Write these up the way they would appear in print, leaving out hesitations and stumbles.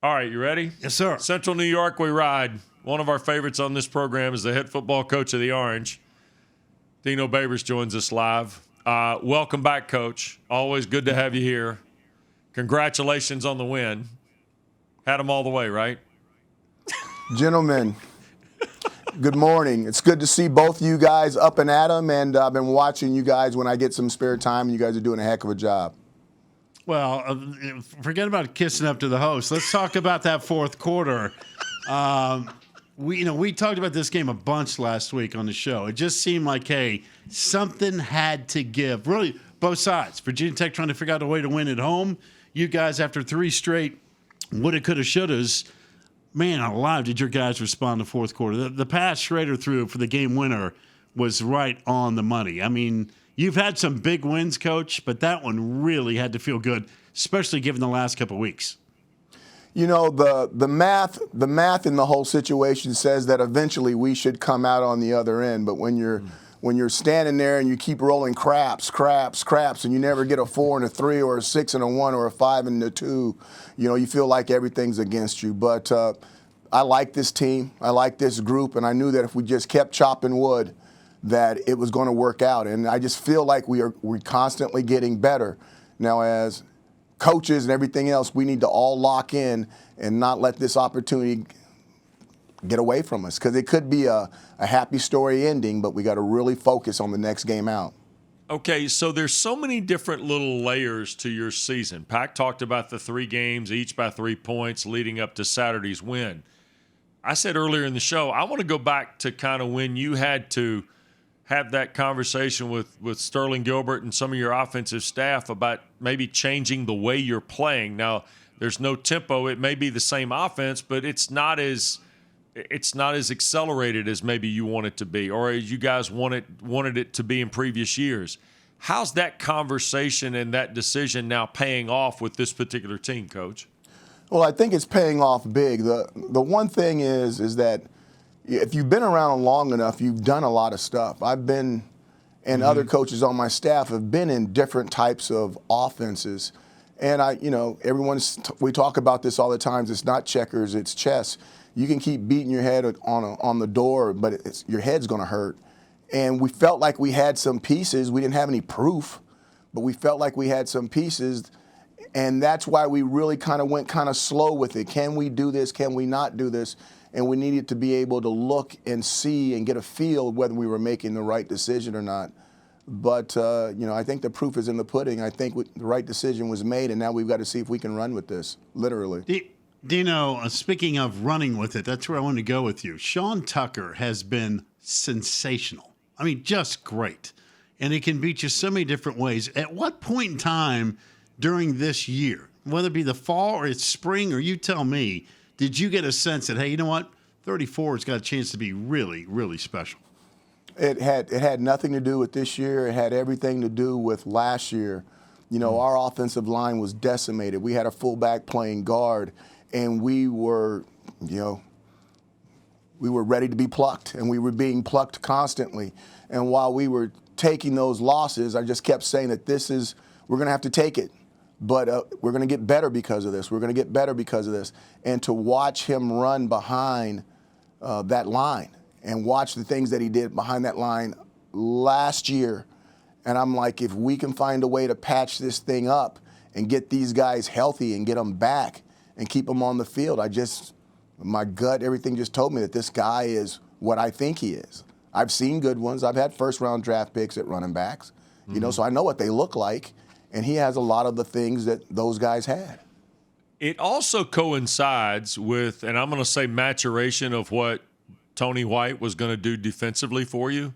All right, you ready? Yes, sir. Central New York, we ride. One of our favorites on this program is the head football coach of the Orange. DINO Babers joins us live. Welcome back, Coach. Always good to have you here. Congratulations on the win. Had them all the way, right? Gentlemen, good morning. It's good to see both you guys up and at 'em, and I've been watching you guys when I get some spare time, and you guys are doing a heck of a job. Well, forget about kissing up to the host. Let's talk about that fourth quarter. We talked about this game a bunch last week on the show. It just seemed like, hey, something had to give. Really, both sides. Virginia Tech trying to figure out a way to win at home. You guys, after 3 straight woulda, coulda, shouldas, man alive, did your guys respond in the fourth quarter. The pass Shrader threw for the game winner was right on the money. I mean, you've had some big wins, Coach, but that one really had to feel good, especially given the last couple of weeks. You know, the math in the whole situation says that eventually we should come out on the other end. But when you're standing there and you keep rolling craps, and you never get a 4 and a 3 or a 6 and a 1 or a 5 and a 2, you feel like everything's against you. But I like this team. I like this group. And I knew that if we just kept chopping wood, that it was going to work out. And I just feel like we're constantly getting better. Now, as coaches and everything else, we need to all lock in and not let this opportunity get away from us, because it could be a happy story ending, but we got to really focus on the next game out. Okay, so there's so many different little layers to your season. Pac talked about the 3 games, each by 3 points, leading up to Saturday's win. I said earlier in the show, I want to go back to kind of when you had to have that conversation with Sterling Gilbert and some of your offensive staff about maybe changing the way you're playing. Now, there's no tempo. It may be the same offense, but it's not as accelerated as maybe you want it to be, or as you guys wanted it to be in previous years. How's that conversation and that decision now paying off with this particular team, Coach? Well, I think it's paying off big. The one thing is that if you've been around long enough, you've done a lot of stuff. I've been, and other coaches on my staff have been in different types of offenses. And we talk about this all the time. It's not checkers, it's chess. You can keep beating your head on the door, but your head's going to hurt. And we felt like we had some pieces. We didn't have any proof, but we felt like we had some pieces. And that's why we really kind of went kind of slow with it. Can we do this? Can we not do this? And we needed to be able to look and see and get a feel whether we were making the right decision or not. But, I think the proof is in the pudding. I think the right decision was made, and now we've got to see if we can run with this, literally. DINO, speaking of running with it, that's where I want to go with you. Sean Tucker has been sensational. I mean, just great. And he can beat you so many different ways. At what point in time during this year, whether it be the fall or it's spring, or you tell me, did you get a sense that, hey, you know what, 34 has got a chance to be really, really special? It had nothing to do with this year. It had everything to do with last year. Our offensive line was decimated. We had a fullback playing guard, and we were ready to be plucked, and we were being plucked constantly. And while we were taking those losses, I just kept saying that we're going to have to take it. But we're going to get better because of this. We're going to get better because of this. And to watch him run behind that line and watch the things that he did behind that line last year, and I'm like, if we can find a way to patch this thing up and get these guys healthy and get them back and keep them on the field, my gut, everything just told me that this guy is what I think he is. I've seen good ones. I've had first-round draft picks at running backs, so I know what they look like. And he has a lot of the things that those guys had. It also coincides with, and I'm going to say maturation of what Tony White was going to do defensively for you.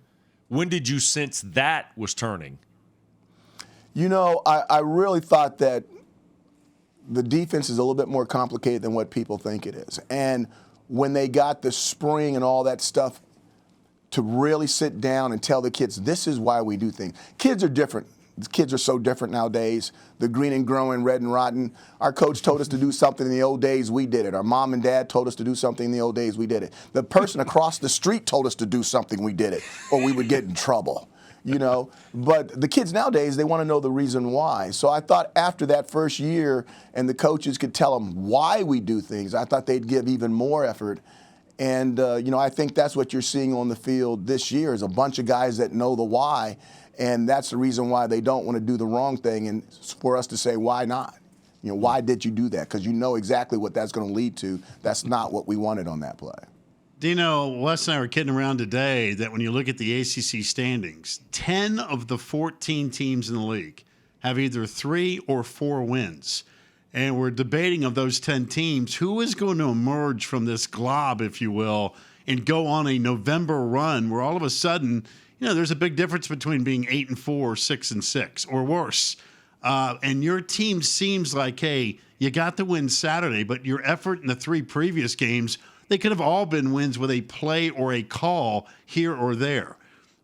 When did you sense that was turning? I really thought that the defense is a little bit more complicated than what people think it is. And when they got the spring and all that stuff, to really sit down and tell the kids, this is why we do things. Kids are different. Kids are so different nowadays. The green and growing, red and rotten. Our coach told us to do something in the old days, we did it. Our mom and dad told us to do something in the old days, we did it. The person across the street told us to do something, we did it, or we would get in trouble. But the kids nowadays, they want to know the reason why. So I thought after that first year and the coaches could tell them why we do things, I thought they'd give even more effort. And, I think that's what you're seeing on the field this year is a bunch of guys that know the why. And that's the reason why they don't want to do the wrong thing. And for us to say, why not? Why did you do that? Because you know exactly what that's going to lead to. That's not what we wanted on that play. Dino, Wes and I were kidding around today that when you look at the ACC standings, 10 of the 14 teams in the league have either 3 or 4 wins. And we're debating of those 10 teams, who is going to emerge from this glob, if you will, and go on a November run where all of a sudden, there's a big difference between being 8-4 or 6-6 or worse. And your team seems like, hey, you got the win Saturday, but your effort in the 3 previous games, they could have all been wins with a play or a call here or there.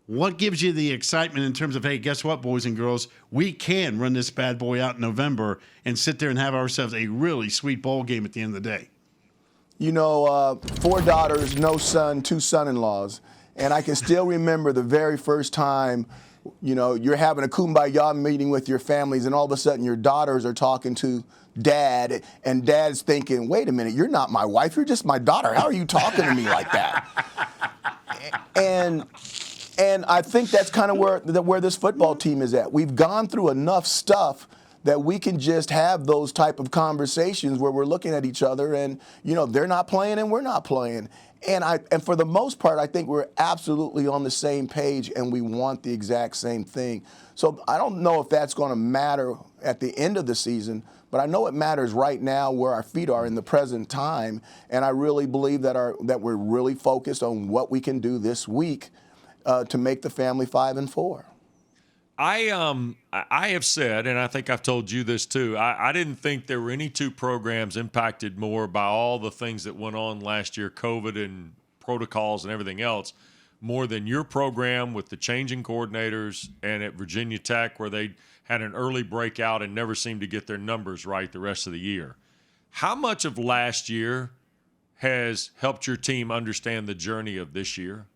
What gives you the excitement in terms of, hey, guess what, boys and girls, we can run this bad boy out in November and sit there and have ourselves a really sweet bowl game at the end of the day? 4 daughters, no son, 2 son-in-laws. And I can still remember the very first time you're having a kumbaya meeting with your families, and all of a sudden your daughters are talking to dad, and dad's thinking, wait a minute, you're not my wife, you're just my daughter. How are you talking to me like that? And I think that's kind of where this football team is at. We've gone through enough stuff that we can just have those type of conversations where we're looking at each other and, they're not playing and we're not playing. And for the most part, I think we're absolutely on the same page and we want the exact same thing. So I don't know if that's going to matter at the end of the season, but I know it matters right now where our feet are in the present time. And I really believe that we're really focused on what we can do this week to make the family 5-4. I have said, and I think I've told you this too, I didn't think there were any 2 programs impacted more by all the things that went on last year, COVID and protocols and everything else, more than your program with the changing coordinators and at Virginia Tech where they had an early breakout and never seemed to get their numbers right the rest of the year. How much of last year has helped your team understand the journey of this year?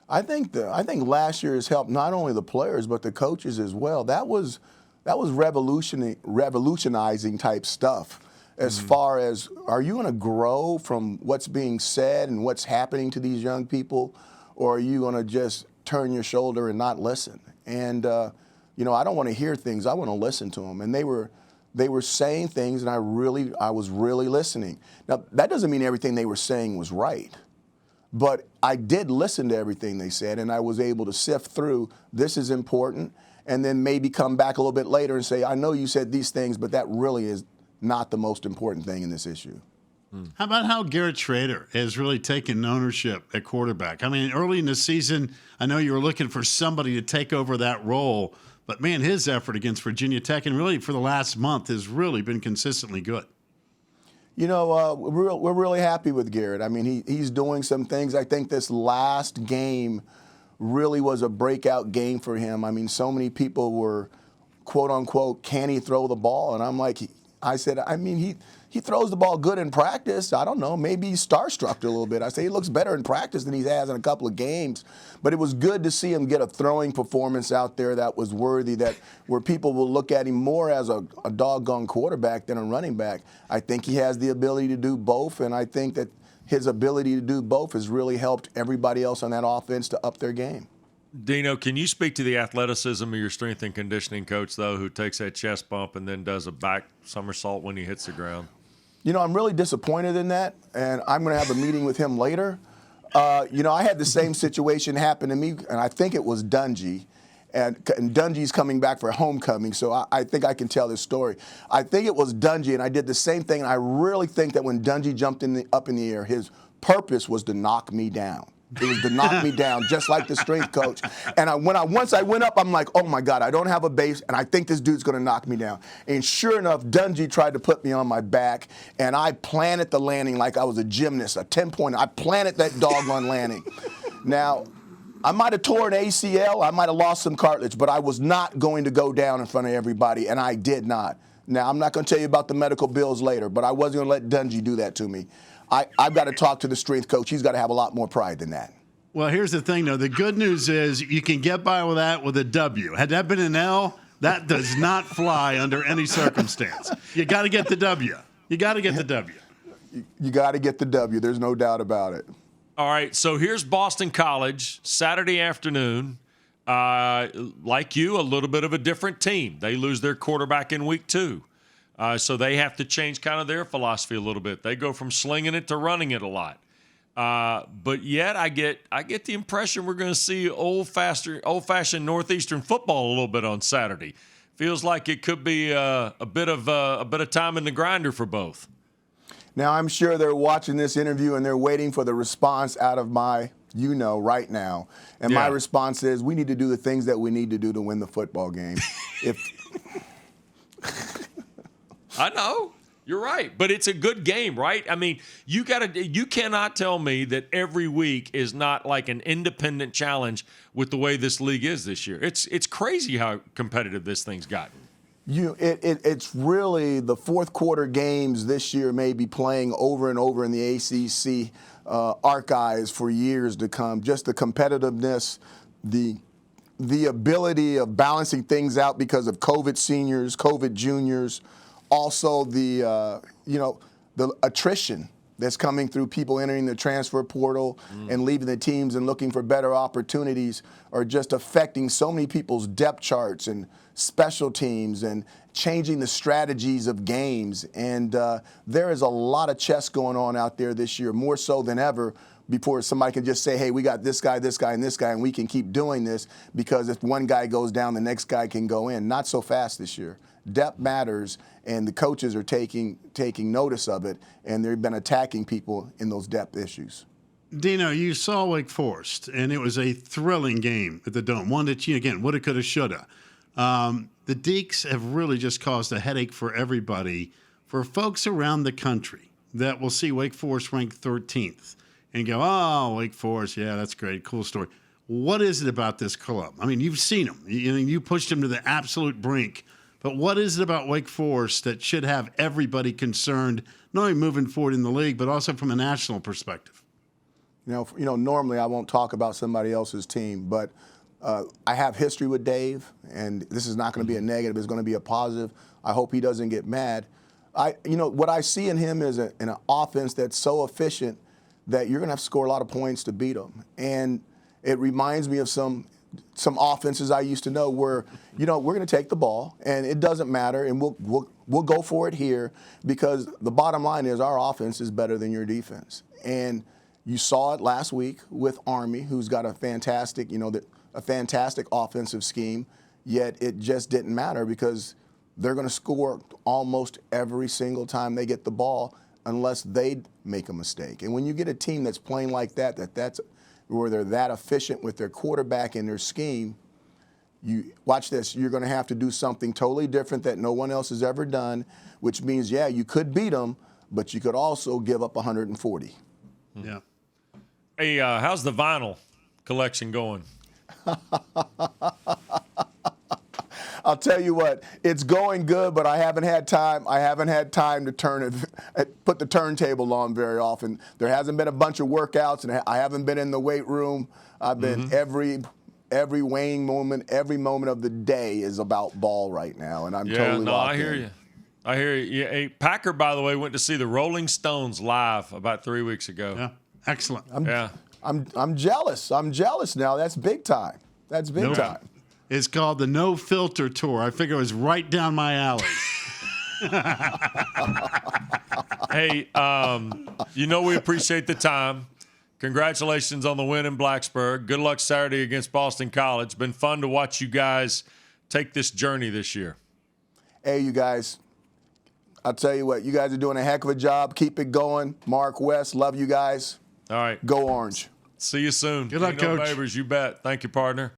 I think last year has helped not only the players but the coaches as well. That was revolutionizing type stuff. As far as, are you going to grow from what's being said and what's happening to these young people, or are you going to just turn your shoulder and not listen? And I don't want to hear things. I want to listen to them. And they were saying things, and I was really listening. Now that doesn't mean everything they were saying was right. But I did listen to everything they said, and I was able to sift through, this is important, and then maybe come back a little bit later and say, I know you said these things, but that really is not the most important thing in this issue. How about how Garrett Shrader has really taken ownership at quarterback? I mean, early in the season, I know you were looking for somebody to take over that role, but, man, his effort against Virginia Tech and really for the last month has really been consistently good. We're really happy with Garrett. I mean, he's doing some things. I think this last game really was a breakout game for him. I mean, so many people were, quote unquote, can he throw the ball? And I'm like, he throws the ball good in practice. I don't know, maybe he's starstruck a little bit. I say he looks better in practice than he has in a couple of games. But it was good to see him get a throwing performance out there that was worthy, where people will look at him more as a doggone quarterback than a running back. I think he has the ability to do both, and I think that his ability to do both has really helped everybody else on that offense to up their game. Dino, can you speak to the athleticism of your strength and conditioning coach, though, who takes that chest bump and then does a back somersault when he hits the ground? I'm really disappointed in that, and I'm going to have a meeting with him later. I had the same situation happen to me, and I think it was Dungy. And Dungy's coming back for homecoming, so I think I can tell this story. I think it was Dungy, and I did the same thing, and I really think that when Dungy jumped up in the air, his purpose was to knock me down. It was to knock me down, just like the strength coach. And once I went up, I'm like, oh, my God, I don't have a base, and I think this dude's going to knock me down. And sure enough, Dungy tried to put me on my back, and I planted the landing like I was a gymnast, a 10-pointer. I planted that doggone landing. Now, I might have torn an ACL, I might have lost some cartilage, but I was not going to go down in front of everybody, and I did not. Now, I'm not going to tell you about the medical bills later, but I wasn't going to let Dungy do that to me. I've got to talk to the strength coach. He's got to have a lot more pride than that. Well, here's the thing, though. The good news is you can get by with that with a W. Had that been an L, that does not fly under any circumstance. You got to get the W. You got to get the W. You got to get the W. There's no doubt about it. All right, so here's Boston College, Saturday afternoon. Like you, a little bit of a different team. They lose their quarterback in week 2. So they have to change kind of their philosophy a little bit. They go from slinging it to running it a lot. But yet I get the impression we're going to see old-fashioned Northeastern football a little bit on Saturday. Feels like it could be a bit of time in the grinder for both. Now, I'm sure they're watching this interview and they're waiting for the response out of my right now. And my response is, we need to do the things that we need to do to win the football game. I know. You're right. But it's a good game, right? I mean, you cannot tell me that every week is not like an independent challenge with the way this league is this year. It's crazy how competitive this thing's gotten. It's really the fourth quarter games this year may be playing over and over in the ACC archives for years to come. Just the competitiveness, the ability of balancing things out because of COVID seniors, COVID juniors, also the attrition that's coming through people entering the transfer portal and leaving the teams and looking for better opportunities are just affecting so many people's depth charts and special teams and changing the strategies of games. And there is a lot of chess going on out there this year, more so than ever, before somebody can just say, hey, we got this guy, and this guy, and we can keep doing this, because if one guy goes down, the next guy can go in. Not so fast this year. Depth matters, and the coaches are taking notice of it, and they've been attacking people in those depth issues. Dino, you saw Wake Forest, and it was a thrilling game at the Dome. One that, again, woulda, coulda, shoulda. The Deeks have really just caused a headache for everybody, for folks around the country that will see Wake Forest ranked 13th and go, oh, Wake Forest, yeah, that's great, cool story. What is it about this club? I mean, you've seen them. You pushed them to the absolute brink. But what is it about Wake Forest that should have everybody concerned, not only moving forward in the league, but also from a national perspective? Normally I won't talk about somebody else's team, but I have history with Dave, and this is not going to be a negative. It's going to be a positive. I hope he doesn't get mad. What I see in him is an offense that's so efficient that you're going to have to score a lot of points to beat them. And it reminds me of some offenses I used to know where, we're going to take the ball and it doesn't matter, and we'll go for it here, because the bottom line is our offense is better than your defense. And you saw it last week with Army, who's got a fantastic, a fantastic offensive scheme, yet it just didn't matter because they're going to score almost every single time they get the ball unless they make a mistake. And when you get a team that's playing like that's where they're that efficient with their quarterback and their scheme, you watch this, you're going to have to do something totally different that no one else has ever done, which means, you could beat them, but you could also give up 140. Yeah. Hey, how's the vinyl collection going? I'll tell you what, it's going good, but I haven't had time. To put the turntable on very often. There hasn't been a bunch of workouts, and I haven't been in the weight room. I've been every weighing moment, every moment of the day is about ball right now, and I'm totally locked in. I hear you. Yeah, hey, Packer, by the way, went to see the Rolling Stones live about 3 weeks ago. Yeah, excellent. I'm jealous. I'm jealous now. That's big time. That's big time. It's called the No Filter Tour. I figure it was right down my alley. Hey, we appreciate the time. Congratulations on the win in Blacksburg. Good luck Saturday against Boston College. Been fun to watch you guys take this journey this year. Hey, you guys. I'll tell you what, you guys are doing a heck of a job. Keep it going. Mark West, love you guys. All right. Go Orange. See you soon. Good luck, Dino Coach. Babers, you bet. Thank you, partner.